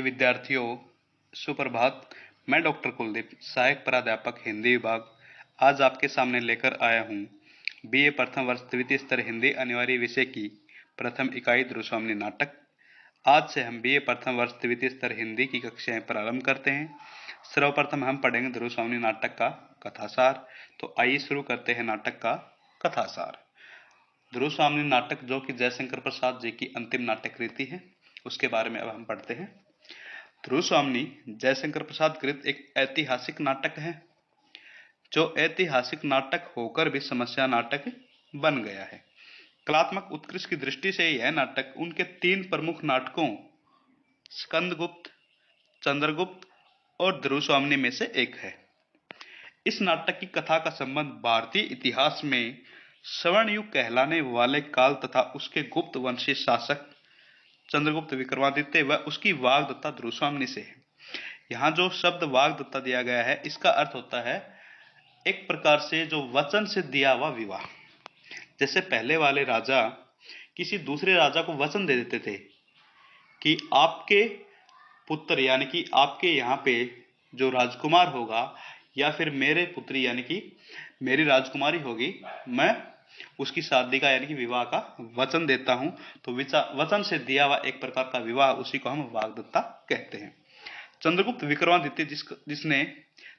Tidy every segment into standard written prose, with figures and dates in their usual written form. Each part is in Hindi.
प्रिय विद्यार्थियों, सुप्रभात। मैं डॉक्टर कुलदीप, सहायक प्राध्यापक हिंदी विभाग, आज आपके सामने लेकर आया हूँ बीए प्रथम वर्ष द्वितीय स्तर हिंदी अनिवार्य विषय की प्रथम इकाई ध्रुवस्वामिनी नाटक। आज से हम बीए प्रथम वर्ष द्वितीय स्तर हिंदी की कक्षाएं प्रारंभ करते हैं। सर्वप्रथम हम पढ़ेंगे ध्रुवस्वामिनी नाटक का कथासार। तो आइए शुरू करते हैं नाटक का कथासार। ध्रुवस्वामिनी नाटक, जो कि जयशंकर प्रसाद जी की अंतिम नाट्य कृति है, उसके बारे में अब हम पढ़ते हैं। ध्रुवस्वामिनी जयशंकर प्रसाद कृत एक ऐतिहासिक नाटक है, जो ऐतिहासिक नाटक होकर भी समस्या नाटक बन गया है। कलात्मक उत्कृष्ट की दृष्टि से यह नाटक उनके 3 प्रमुख नाटकों स्कंदगुप्त, चंद्रगुप्त और ध्रुवस्वामिनी में से एक है। इस नाटक की कथा का संबंध भारतीय इतिहास में स्वर्ण युग कहलाने वाले काल तथा उसके गुप्त वंशीय शासक चंद्रगुप्त विक्रमादित्य व उसकी वाग्दत्ता ध्रुवस्वामिनी से है। यहाँ जो शब्द वाग्दत्ता दिया गया है, इसका अर्थ होता है एक प्रकार से जो वचन से दिया हुआ विवाह। जैसे पहले वाले राजा किसी दूसरे राजा को वचन दे देते थे कि आपके पुत्र यानी कि आपके यहाँ पे जो राजकुमार होगा या फिर मेरे पुत्री यानी कि मेरी राजकुमारी होगी, मैं उसकी शादी का यानी कि विवाह का वचन देता हूं। तो वचन से दिया हुआ एक प्रकार का विवाह, उसी को हम वाग्दत्ता कहते हैं। चंद्रगुप्त विक्रमादित्य जिसने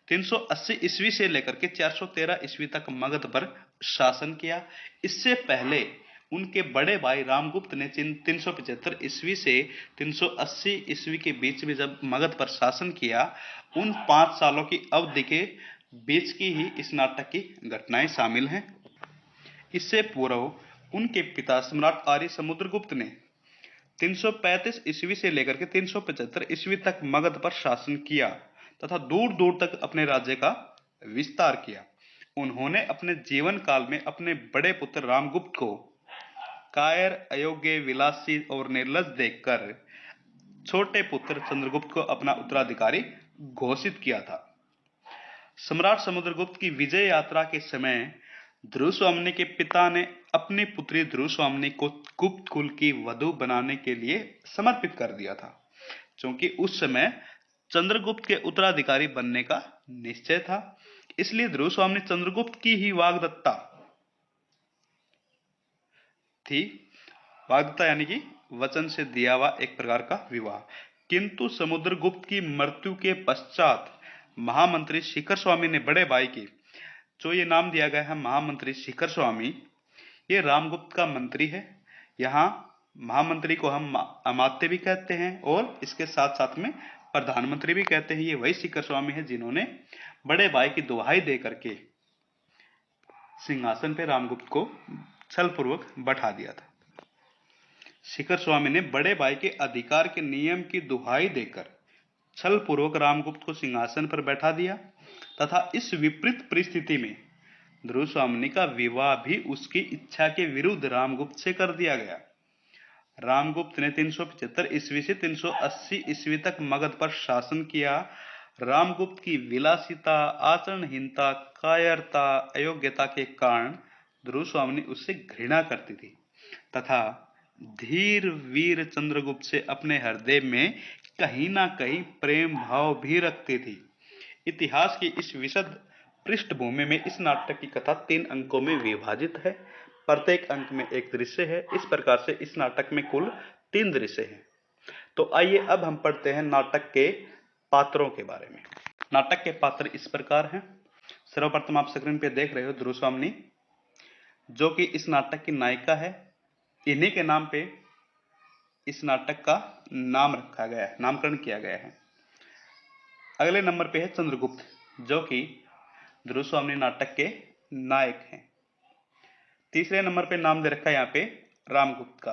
380 ईस्वी से लेकर के 413 ईस्वी तक मगध पर शासन किया। इससे पहले उनके बड़े भाई रामगुप्त ने 375 ईस्वी से 380 ईस्वी के बीच में जब मगध पर शासन किया, उन 5 सालों की अवधि के बीच की ही इस नाटक की घटनाएं शामिल हैं। इससे पूर्व उनके पिता सम्राट आर्य समुद्रगुप्त ने 335 ईस्वी से लेकर के 375 ईस्वी तक मगध पर शासन किया तथा दूर दूर तक अपने राज्य का विस्तार किया। उन्होंने अपने जीवन काल में अपने बड़े पुत्र रामगुप्त को कायर, अयोग्य, विलासी और निर्लज देखकर छोटे पुत्र चंद्रगुप्त को अपना उत्तराधिकारी घोषित किया था। सम्राट समुद्रगुप्त की विजय यात्रा के समय ध्रुवस्वामिनी के पिता ने अपनी पुत्री ध्रुवस्वामिनी को गुप्त कुल की वधू बनाने के लिए समर्पित कर दिया था, क्योंकि उस समय चंद्रगुप्त के उत्तराधिकारी बनने का निश्चय था। इसलिए ध्रुवस्वामिनी चंद्रगुप्त की ही वाग्दत्ता थी। वाग्दत्ता यानी कि वचन से दिया हुआ एक प्रकार का विवाह। किंतु समुद्रगुप्त की मृत्यु के पश्चात महामंत्री शिखर स्वामी ने बड़े भाई की, जो ये नाम दिया गया है महामंत्री शिखर स्वामी, ये रामगुप्त का मंत्री है। यहाँ महामंत्री को हम अमात्य भी कहते हैं और इसके साथ साथ में प्रधानमंत्री भी कहते हैं। ये वही शिखर स्वामी है जिन्होंने बड़े भाई की दुहाई दे करके सिंहासन पे रामगुप्त को छलपूर्वक बैठा दिया था। शिखर स्वामी ने बड़े भाई के अधिकार के नियम की दुहाई देकर छलपूर्वक रामगुप्त को सिंहासन पर बैठा दिया तथा इस विपरीत परिस्थिति में ध्रुवस्वामिनी का विवाह भी उसकी इच्छा के विरुद्ध रामगुप्त से कर दिया गया। रामगुप्त ने 375 ईस्वी से 380 ईस्वी तक मगध पर शासन किया। रामगुप्त की विलासिता, आचरणहीनता, कायरता, अयोग्यता के कारण ध्रुवस्वामिनी उससे घृणा करती थी तथा धीर वीर चंद्रगुप्त से अपने हृदय में कहीं ना कहीं प्रेम भाव भी रखती थी। इतिहास की इस विशद पृष्ठभूमि में इस नाटक की कथा 3 अंकों में विभाजित है। प्रत्येक अंक में एक दृश्य है। इस प्रकार से इस नाटक में कुल 3 दृश्य हैं। तो आइए अब हम पढ़ते हैं नाटक के पात्रों के बारे में। नाटक के पात्र इस प्रकार हैं। सर्वप्रथम आप स्क्रीन पे देख रहे हो ध्रुवस्वामिनी, जो कि इस नाटक की नायिका है। इन्हीं के नाम पे इस नाटक का नाम रखा गया है, नामकरण किया गया है। अगले नंबर पे है चंद्रगुप्त, जो कि ध्रुवस्वामिनी नाटक के नायक हैं। तीसरे नंबर पे नाम दे रखा है यहाँ पे रामगुप्त का।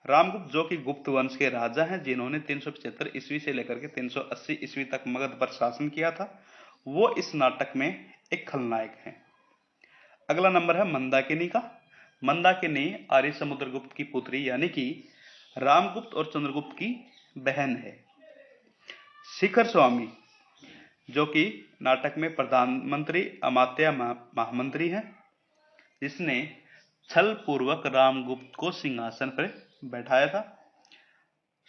रामगुप्त जो कि गुप्त वंश के राजा हैं, जिन्होंने 375 ईस्वी से लेकर के 380 ईस्वी तक मगध पर शासन किया था, वो इस नाटक में एक खलनायक हैं। अगला नंबर है मंदाकिनी का। मंदाकिनी आर्य समुद्रगुप्त की पुत्री यानी कि रामगुप्त और चंद्रगुप्त की बहन है। शिखर स्वामी, जो कि नाटक में प्रधानमंत्री अमात्य महामंत्री हैं, जिसने छल पूर्वक रामगुप्त को सिंहासन पर बैठाया था।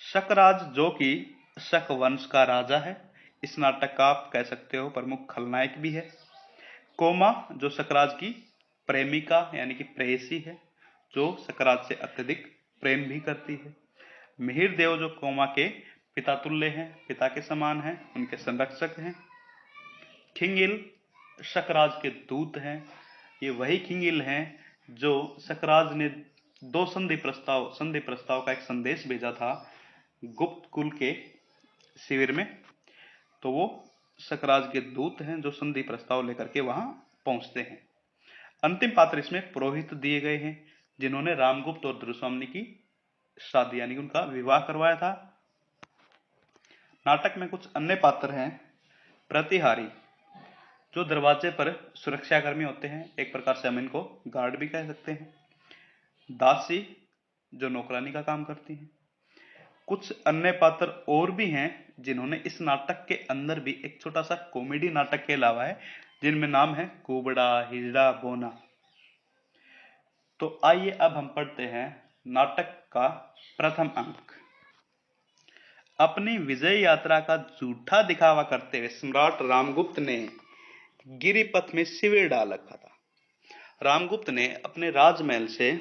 शकराज, जो कि शक वंश का राजा है। इस नाटक का आप कह सकते हो प्रमुख खलनायक भी है। कोमा जो शकराज की प्रेमिका यानी कि प्रेयसी है, जो शकराज से अत्यधिक प्रेम भी करती है। मिहिर देव जो कोमा के पिता तुल्य हैं, पिता के समान हैं, उनके संरक्षक हैं। खिंगिल शकराज के दूत हैं। ये वही खिंगिल हैं जो शकराज ने दो संधि प्रस्ताव का एक संदेश भेजा था गुप्त कुल के शिविर में। तो वो शकराज के दूत हैं जो संधि प्रस्ताव लेकर के वहां पहुंचते हैं। अंतिम पात्र इसमें पुरोहित दिए गए हैं, जिन्होंने रामगुप्त और द्रुस्वामिनी की शादी यानी उनका विवाह करवाया था। नाटक में कुछ अन्य पात्र हैं। प्रतिहारी जो दरवाजे पर सुरक्षाकर्मी होते हैं, एक प्रकार से हम इनको गार्ड भी कह सकते हैं। दासी जो नौकरानी का काम करती हैं। कुछ अन्य पात्र और भी हैं जिन्होंने इस नाटक के अंदर भी एक छोटा सा कॉमेडी नाटक के अलावा है, जिनमें नाम है कुबड़ा, हिजड़ा, बोना। तो आइए अब हम पढ़ते हैं नाटक का प्रथम अंक। अपनी विजय यात्रा का झूठा दिखावा करते हुए सम्राट रामगुप्त ने गिरिपथ में शिविर डाल रखा था। रामगुप्त ने अपने राजमहल से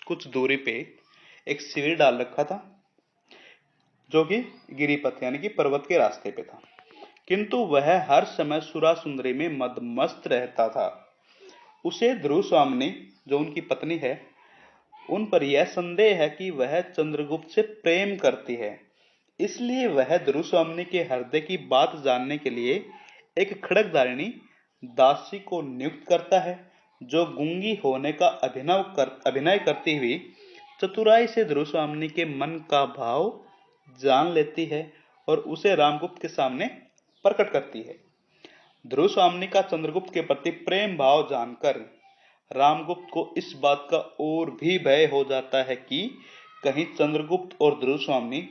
कुछ दूरी पे एक शिविर डाल रखा था, जो कि गिरिपथ यानी कि पर्वत के रास्ते पे था। किंतु वह हर समय सुरा सुंदरी में मदमस्त रहता था। उसे ध्रुवस्वामिनी जो उनकी पत्नी है, उन पर यह संदेह है कि वह चंद्रगुप्त से प्रेम करती है। इसलिए वह ध्रुवस्वामिनी के हृदय की बात जानने के लिए एक खड्गधारिणी दासी को नियुक्त करता है, जो गूंगी होने का अभिनय करती हुई चतुराई से ध्रुवस्वामिनी के मन का भाव जान लेती है और उसे रामगुप्त के सामने प्रकट करती है। ध्रुवस्वामिनी का चंद्रगुप्त के प्रति प्रेम भाव जानकर रामगुप्त को इस बात का और भी भय हो जाता है कि कहीं चंद्रगुप्त और ध्रुवस्वामिनी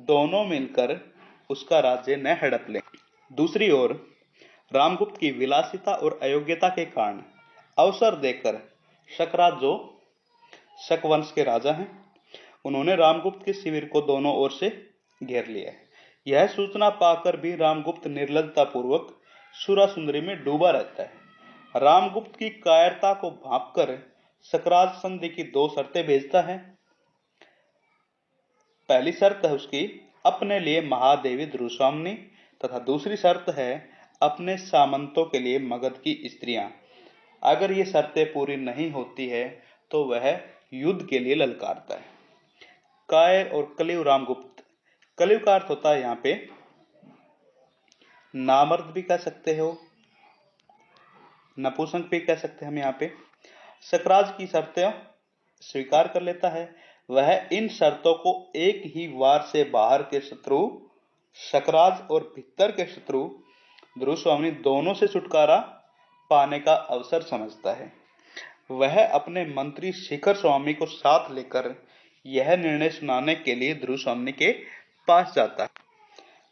दोनों मिलकर उसका राज्य न हड़प लें। दूसरी ओर रामगुप्त की विलासिता और अयोग्यता के कारण अवसर देकर शकराज जो शक वंश के राजा हैं, उन्होंने रामगुप्त के शिविर को दोनों ओर से घेर लिया है। यह सूचना पाकर भी रामगुप्त निर्लजता पूर्वक सुरा सुंदरी में डूबा रहता है। रामगुप्त की कायरता को भांपकर शकराज संधि की दो शर्तें भेजता है। पहली शर्त है उसकी अपने लिए महादेवी ध्रुवस्वामिनी, तथा दूसरी शर्त है अपने सामंतों के लिए मगध की स्त्रियां। अगर ये शर्तें पूरी नहीं होती है तो वह युद्ध के लिए ललकारता है। कायर और कलिव रामगुप्त। कलिव का अर्थ होता है यहाँ पे नामर्द भी कह सकते हो, नपुंसक भी कह सकते हैं हम यहाँ पे। शकराज की शर्तें स्वीकार कर लेता है। वह इन शर्तों को एक ही वार से बाहर के शत्रु शकराज और भीतर के शत्रु ध्रुवस्वामिनी दोनों से छुटकारा पाने का अवसर समझता है। वह अपने मंत्री शिखर स्वामी को साथ लेकर यह निर्णय सुनाने के लिए ध्रुवस्वामिनी के पास जाता है।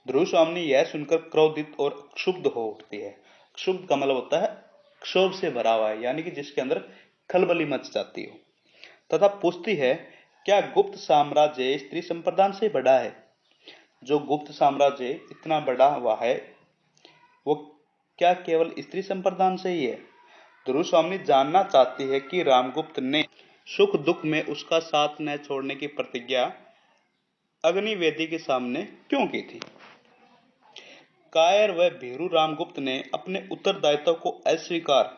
ध्रुवस्वामिनी यह सुनकर क्रोधित और क्षुब्ध हो उठती है। क्षुब्ध का मतलब होता है क्षोभ से भरा हुआ है, यानी कि जिसके अंदर खलबली मच जाती हो, तथा पूछती है क्या गुप्त साम्राज्य स्त्री संप्रदान से बड़ा है? जो गुप्त साम्राज्य इतना बड़ा हुआ है वो क्या केवल स्त्री संप्रदान से ही है? ध्रुवस्वामिनी जानना चाहती है कि रामगुप्त ने सुख दुख में उसका साथ न छोड़ने की प्रतिज्ञा अग्निवेदी के सामने क्यों की थी। कायर व भीरू रामगुप्त ने अपने उत्तरदायित्व को अस्वीकार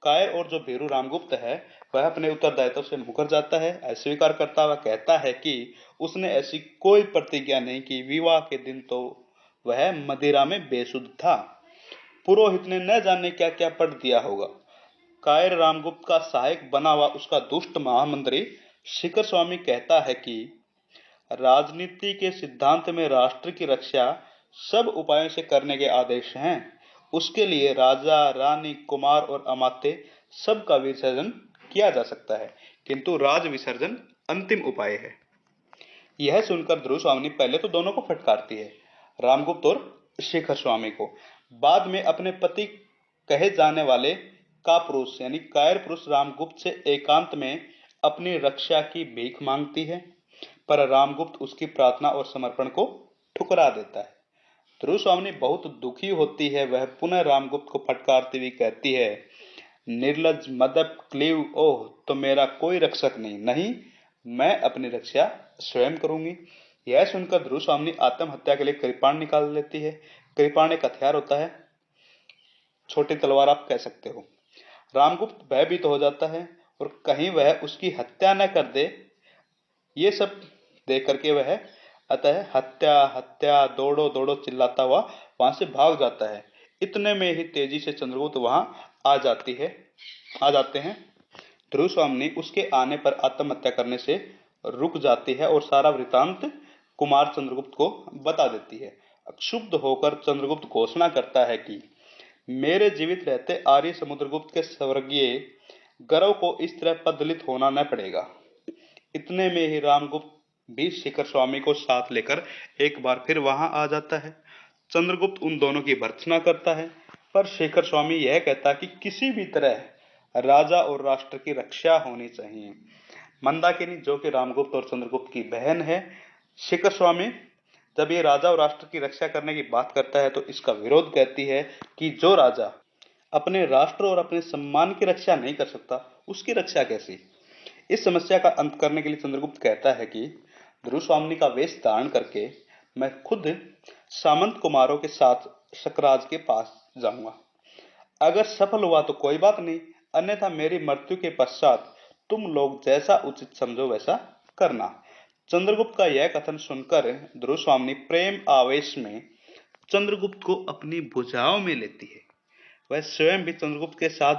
कायर और जो भीरू रामगुप्त है वह अपने उत्तरदायित्व से मुकर जाता है। अस्वीकार करता हुआ कहता है कि उसने ऐसी कोई प्रतिज्ञा नहीं की। विवाह के दिन तो वह मदिरा में बेसुध था। पुरोहित ने न जाने क्या क्या पढ़ दिया होगा। कायर रामगुप्त का सहायक बना हुआ उसका दुष्ट महामंत्री शिखर स्वामी कहता है कि राजनीति के सिद्धांत में राष्ट्र की रक्षा सब उपायों से करने के आदेश हैं। उसके लिए राजा, रानी, कुमार और अमात्य सबका विसर्जन किया जा सकता है, किंतु राज विसर्जन अंतिम उपाय है। यह सुनकर ध्रुवस्वामिनी पहले तो दोनों को फटकारती है, रामगुप्त और शिखर स्वामी को। बाद में अपने पति कहे जाने वाले कापुरुष यानी कायर पुरुष रामगुप्त से एकांत में अपनी रक्षा की भीख मांगती है, पर रामगुप्त उसकी प्रार्थना और समर्पण को ठुकरा देता है। ध्रुवस्वामिनी बहुत दुखी होती है। वह पुनः रामगुप्त को फटकारती हुई कहती है, निर्लज मदप क्लीव, ओह तो मेरा कोई रक्षक नहीं। नहीं, मैं अपनी रक्षा स्वयं करूंगी। यह सुनकर ध्रुवस्वामिनी आत्महत्या के लिए कृपाण निकाल लेती है। कृपाण एक हथियार होता है, छोटी तलवार आप कह सकते हो। रामगुप्त भयभीत हो जाता है और कहीं वह उसकी हत्या न कर दे, ये सब देख करके वह अतः हत्या हत्या दौड़ो दौड़ो चिल्लाता हुआ वहां से भाग जाता है। इतने में ही तेजी से चंद्रगुप्त वहां आ जाते हैं। ध्रुवस्वामिनी उसके आने पर आत्महत्या करने से रुक जाती है और सारा वृतांत कुमार चंद्रगुप्त को बता देती है। क्षुब्ध होकर चंद्रगुप्त घोषणा करता है कि मेरे जीवित रहते आर्य समुद्रगुप्त के स्वर्गीय गर्व को इस तरह पददलित होना न पड़ेगा। इतने में ही रामगुप्त भी शिखर स्वामी को साथ लेकर एक बार फिर वहां आ जाता है। चंद्रगुप्त उन दोनों की भर्त्सना करता है, पर शेखर स्वामी यह कहता कि किसी भी तरह राजा और राष्ट्र की रक्षा होनी चाहिए। मंदाकिनी, जो कि रामगुप्त और चंद्रगुप्त की बहन है, शेखर स्वामी जब ये राजा और राष्ट्र की रक्षा करने की बात करता है तो इसका विरोध कहती है कि जो राजा अपने राष्ट्र और अपने सम्मान की रक्षा नहीं कर सकता, उसकी रक्षा कैसी। इस समस्या का अंत करने के लिए चंद्रगुप्त कहता है कि ध्रुवस्वामिनी का वेश धारण करके मैं खुद सामंत कुमारों के साथ सकराज के पास जाऊंगा। अगर सफल हुआ तो कोई बात नहीं, अन्यथा मेरी मृत्यु के पश्चात तुम लोग जैसा उचित समझो वैसा करना। चंद्रगुप्त का यह कथन सुनकर ध्रुवस्वामिनी प्रेम आवेश में चंद्रगुप्त को अपनी भुजाओं में लेती है। वह स्वयं भी चंद्रगुप्त के साथ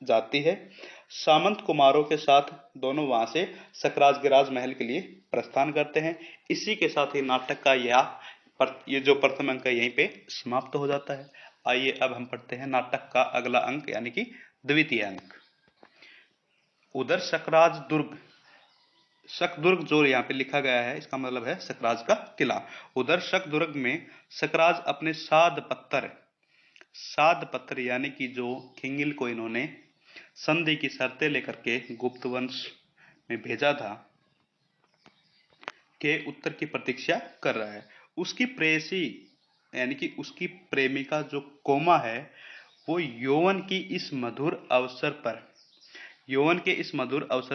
जाती है। सामंत कुमारों के साथ दोनों वहां से सकराज के राजमहल के लिए प्रस्थान करते हैं। इसी के साथ ही नाटक का ये जो प्रथम अंक है यहीं पे समाप्त हो जाता है। आइए अब हम पढ़ते हैं नाटक का अगला अंक यानी कि द्वितीय अंक। उधर सकराज दुर्ग, शकदुर्ग जो यहाँ पे लिखा गया है इसका मतलब है सकराज का किला। उधर शकदुर्ग में सकराज अपने साध पत्र यानी कि जो खिंगिल को इन्होंने संधि की शर्तें लेकर के गुप्त वंश में भेजा था, के उत्तर की प्रतीक्षा कर रहा है। उसकी प्रेयसी यानी कि उसकी प्रेमिका जो कोमा है, वो यौवन के इस मधुर अवसर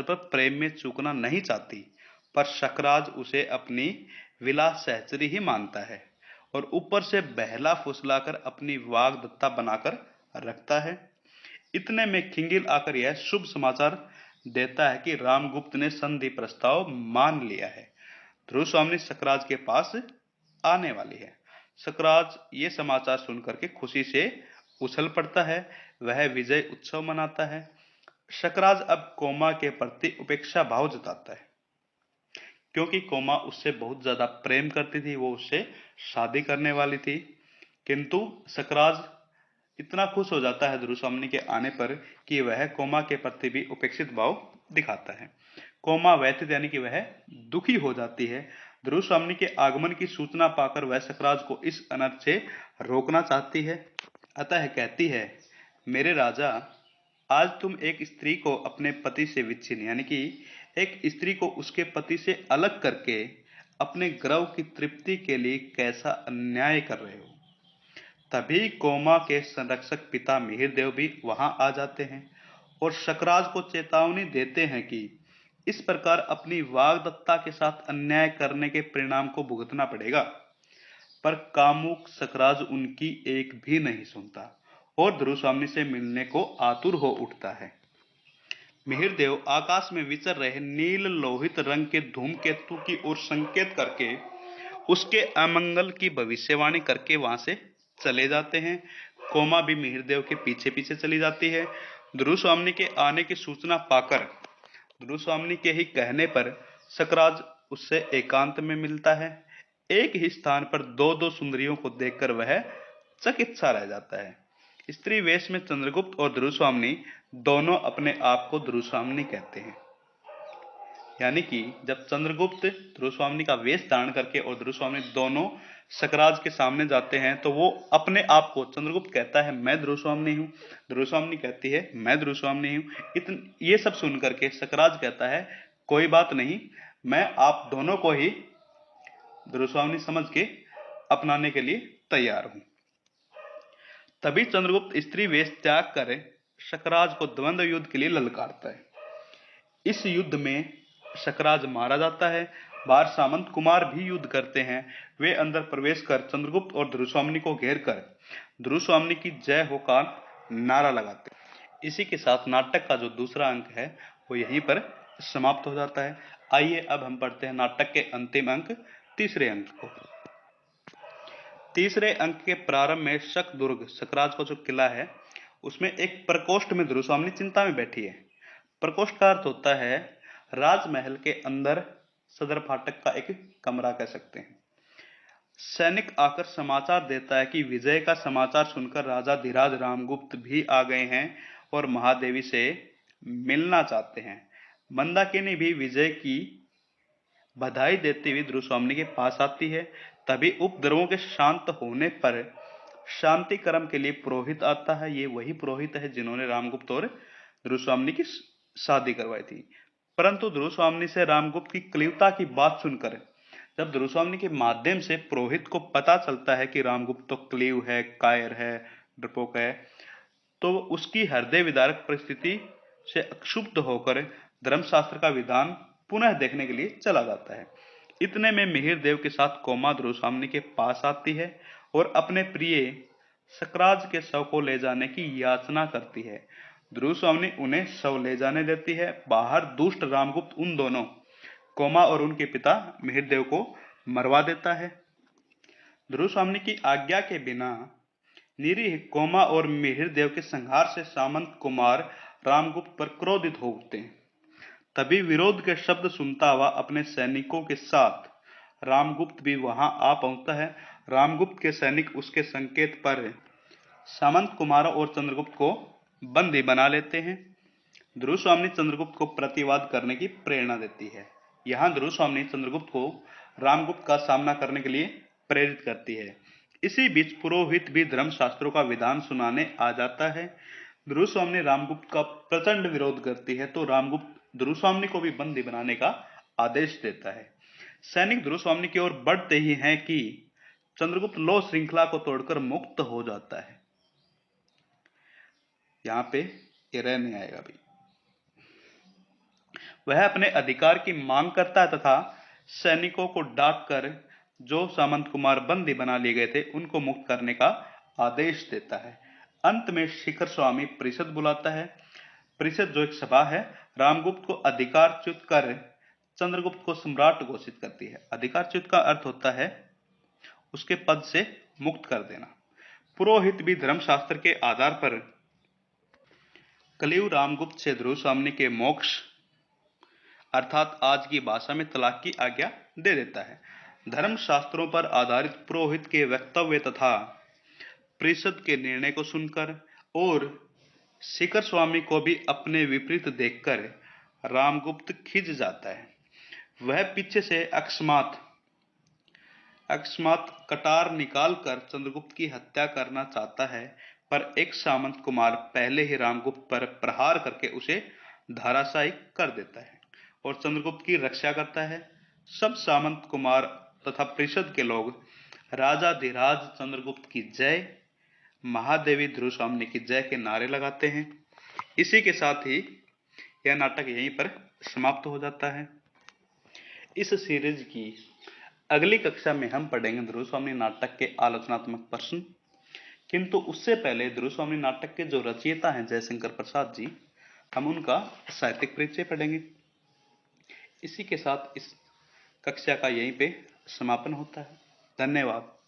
पर प्रेम में चूकना नहीं चाहती, पर शकराज उसे अपनी विलास सहचरी ही मानता है और ऊपर से बहला फुसलाकर अपनी वाग्दत्ता बनाकर रखता है। इतने में खिंगिल आकर यह शुभ समाचार देता है कि रामगुप्त ने संधि प्रस्ताव मान लिया है। ध्रुवस्वामिनी सकराज के पास आने वाली है। सकराज ये समाचार सुनकर के खुशी से उछल पड़ता है। वह विजय उत्सव मनाता है। सकराज अब कोमा के प्रति उपेक्षा भाव जताता है, क्योंकि कोमा उससे बहुत ज्यादा प्रेम करती थी, वो उससे शादी करने वाली थी। किंतु सकराज इतना खुश हो जाता है ध्रुवस्वामिनी के आने पर कि वह कोमा के प्रति भी उपेक्षित भाव दिखाता है। कोमा व्यथित यानी कि वह दुखी हो जाती है। ध्रुवस्वामिनी के आगमन की सूचना पाकर वह सकराज को इस अनर्थ से रोकना चाहती है। अतः कहती है, मेरे राजा, आज तुम एक स्त्री को अपने पति से विच्छिन्न यानी कि एक स्त्री को उसके पति से अलग करके अपने गर्व की तृप्ति के लिए कैसा अन्याय कर रहे हो। तभी कोमा के संरक्षक पिता मिहिरदेव भी वहां आ जाते हैं और सकराज को चेतावनी देते हैं कि इस प्रकार अपनी वाग्दत्ता के साथ अन्याय करने के परिणाम को भुगतना पड़ेगा। पर कामुक सकराज उनकी एक भी नहीं सुनता और ध्रुवस्वामिनी से मिलने को आतुर हो उठता है। मिहिरदेव आकाश में विचर रहे नील लोहित रंग के धूमकेतु की ओर संकेत करके उसके अमंगल की भविष्यवाणी करके वहां से चले जाते हैं। कोमा भी मिहिरदेव के पीछे पीछे चली जाती है। ध्रुवस्वामिनी के आने की सूचना पाकर ध्रुवस्वामिनी के ही कहने पर सकराज उससे एकांत में मिलता है। एक ही स्थान पर दो दो सुंदरियों को देखकर वह चकित सा रह जाता है। स्त्री वेश में चंद्रगुप्त और ध्रुवस्वामिनी दोनों अपने आप को ध्रुवस्वामिनी कहते हैं। यानी कि जब चंद्रगुप्त ध्रुवस्वामिनी का वेश धारण करके और ध्रुवस्वामिनी दोनों सकराज के सामने जाते हैं तो वो अपने आप को, चंद्रगुप्त कहता है मैं ध्रुवस्वामिनी हूँ, ध्रुवस्वामिनी कहती है मैं ध्रुवस्वामिनी हूँ। ये सब सुन करके सकराज कहता है कोई बात नहीं, मैं आप दोनों को ही ध्रुवस्वामिनी समझ के अपनाने के लिए तैयार हूं। तभी चंद्रगुप्त स्त्री वेश त्याग कर शकराज को द्वंद्व युद्ध के लिए ललकारता है। इस युद्ध में शकराज मारा जाता है। बाहर सामंत कुमार भी युद्ध करते हैं। वे अंदर प्रवेश कर चंद्रगुप्त और ध्रुवस्वामिनी को घेर कर ध्रुवस्वामिनी की जय हो का नारा लगाते हैं। इसी के साथ नाटक का जो दूसरा अंक है वो यहीं पर समाप्त हो जाता है। आइए अब हम पढ़ते हैं नाटक के अंतिम अंक, तीसरे अंक को। तीसरे अंक के प्रारंभ में शक दुर्ग, शकराज का जो किला है, उसमें एक प्रकोष्ठ में ध्रुवस्वामिनी चिंता में बैठी है। प्रकोष्ठ का अर्थ होता है राजमहल के अंदर सदर फाटक का एक कमरा कह सकते हैं। सैनिक आकर समाचार देता है कि विजय का समाचार सुनकर राजा धीराज रामगुप्त भी आ गए हैं और महादेवी से मिलना चाहते हैं। मंदाकिनी भी विजय की बधाई देती हुई ध्रुवस्वामिनी के पास आती है। तभी उपद्रवों के शांत होने पर शांति कर्म के लिए पुरोहित आता है। ये वही पुरोहित है जिन्होंने रामगुप्त और ध्रुवस्वामिनी की शादी करवाई थी। परंतु ध्रुवस्वामिनी से रामगुप्त की क्लीवता की बात सुनकर जब ध्रुवस्वामिनी के माध्यम से पुरोहित को पता चलता है कि रामगुप्त तो क्लीव है, कायर है, डरपोक है, तो उसकी हृदय विदारक परिस्थिति से क्षुब्ध होकर धर्मशास्त्र का विधान पुनः देखने के लिए चला जाता है। इतने में मिहिर देव के साथ कोमा ध्रुवस्वामिनी के पास आती है और अपने प्रिय शकराज के शव को ले जाने की याचना करती है। ध्रुवस्वामिनी उन्हें शव ले जाने देती है। बाहर दुष्ट रामगुप्त उन दोनों कोमा और उनके पिता मिहिर देव को मरवा देता है। ध्रुवस्वामिनी की आज्ञा के बिना निरीह कोमा और मिहिर देव के संहार से सामंत कुमार रामगुप्त पर क्रोधित हो उठते हैं। तभी विरोध के शब्द सुनता हुआ अपने सैनिकों के साथ रामगुप्त भी वहां आ पहुंचता है। रामगुप्त के सैनिक उसके संकेत पर सामंत कुमारों और चंद्रगुप्त को बंदी बना लेते हैं। ध्रुवस्वामिनी चंद्रगुप्त को प्रतिवाद करने की प्रेरणा देती है। यहाँ ध्रुवस्वामिनी चंद्रगुप्त को रामगुप्त का सामना करने के लिए प्रेरित करती है। इसी बीच पुरोहित भी धर्मशास्त्रों का विधान सुनाने आ जाता है। ध्रुवस्वामिनी रामगुप्त का प्रचंड विरोध करती है तो रामगुप्त ध्रुवस्वामिनी को भी बंदी बनाने का आदेश देता है। सैनिक ध्रुवस्वामिनी की ओर बढ़ते ही हैं कि चंद्रगुप्त लौ श्रृंखला को तोड़कर मुक्त हो जाता है। यहाँ पे ये रह नहीं आएगा अभी। वह अपने अधिकार की मांग करता है तथा सैनिकों को डांटकर जो सामंत कुमार बंदी बना लिए गए थे उनको मुक्त करने का आदेश देता है। अंत में शिखर स्वामी परिषद बुलाता है। परिषद जो एक सभा है, रामगुप्त को अधिकारच्युत कर चंद्रगुप्त को सम्राट घोषित करती है। अधिकारच्युत का अर्थ होता है उसके पद से मुक्त कर देना। पुरोहित भी धर्मशास्त्र के आधार पर कलियुग रामगुप्त से ध्रुवस्वामिनी के मोक्ष अर्थात आज की भाषा में तलाक की आज्ञा दे देता है। धर्मशास्त्रों पर आधारित पुरोहित के वक्तव्य तथा परिषद के निर्णय को सुनकर और शिखर स्वामी को भी अपने विपरीत देखकर रामगुप्त खिंच जाता है। वह पीछे से अकस्मात कटार निकालकर चंद्रगुप्त की हत्या करना चाहता है, पर एक सामंत कुमार पहले ही रामगुप्त पर प्रहार करके उसे धराशायी कर देता है और चंद्रगुप्त की रक्षा करता है। सब सामंत कुमार तथा परिषद के लोग राजा धीराज चंद्रगुप्त की जय, महादेवी ध्रुवस्वामिनी की जय के नारे लगाते हैं। इसी के साथ ही यह नाटक यहीं पर समाप्त हो जाता है। इस सीरीज की अगली कक्षा में हम पढ़ेंगे ध्रुवस्वामिनी नाटक के आलोचनात्मक प्रश्न। किंतु उससे पहले ध्रुवस्वामिनी नाटक के जो रचयिता हैं जयशंकर प्रसाद जी, हम उनका साहित्यिक परिचय पढ़ेंगे। इसी के साथ इस कक्षा का यहीं पे समापन होता है। धन्यवाद।